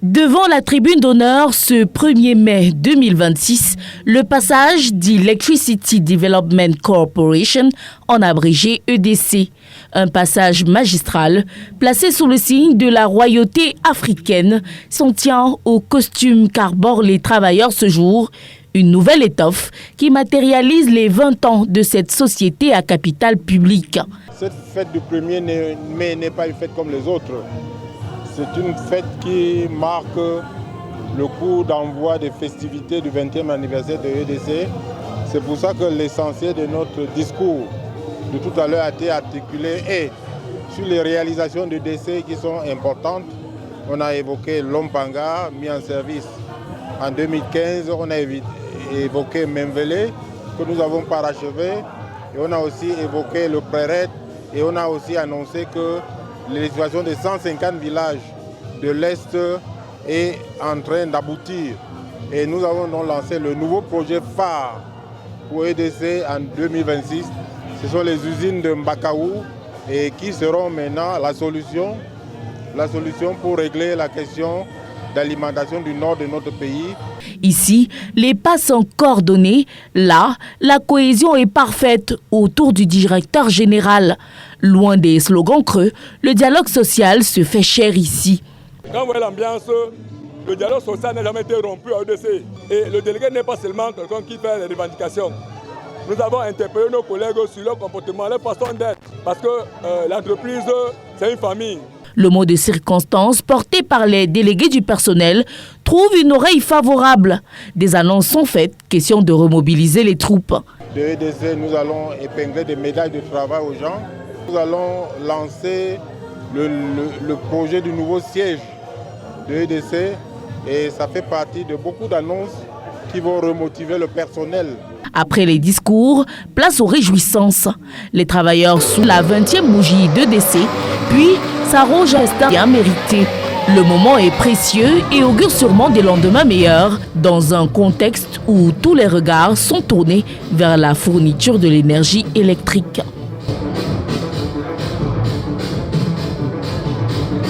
Devant la tribune d'honneur ce 1er mai 2026, le passage d'Electricity Development Corporation, en abrégé EDC. Un passage magistral placé sous le signe de la royauté africaine, s'en tient au costume qu'arborent les travailleurs ce jour. Une nouvelle étoffe qui matérialise les 20 ans de cette société à capital public. Cette fête du 1er mai n'est pas une fête comme les autres. C'est une fête qui marque le coup d'envoi des festivités du 20e anniversaire de EDC. C'est pour ça que l'essentiel de notre discours de tout à l'heure a été articulé et sur les réalisations de d'EDC qui sont importantes. On a évoqué l'Ompanga mis en service en 2015. On a évoqué Memvele que nous avons parachevé. Et on a aussi évoqué le Préret et on a aussi annoncé que l'élévation de 150 villages de l'Est est en train d'aboutir. Et nous avons donc lancé le nouveau projet phare pour EDC en 2026. Ce sont les usines de Mbakaou et qui seront maintenant la solution pour régler la question d'alimentation du nord de notre pays. Ici, les pas sont coordonnés. Là, la cohésion est parfaite autour du directeur général. Loin des slogans creux, le dialogue social se fait cher ici. Quand vous voyez l'ambiance, le dialogue social n'a jamais été rompu à EDC. Et le délégué n'est pas seulement quelqu'un qui fait les revendications. Nous avons interpellé nos collègues sur leur comportement, leur façon d'être. Parce que l'entreprise, c'est une famille. Le mot de circonstance porté par les délégués du personnel trouve une oreille favorable. Des annonces sont faites, question de remobiliser les troupes. De EDC, nous allons épingler des médailles de travail aux gens. Nous allons lancer le projet du nouveau siège de EDC et ça fait partie de beaucoup d'annonces qui vont remotiver le personnel. Après les discours, place aux réjouissances. Les travailleurs sous la 20e bougie d'EDC, puis s'arrogent un bien mérité. Le moment est précieux et augure sûrement des lendemains meilleurs dans un contexte où tous les regards sont tournés vers la fourniture de l'énergie électrique.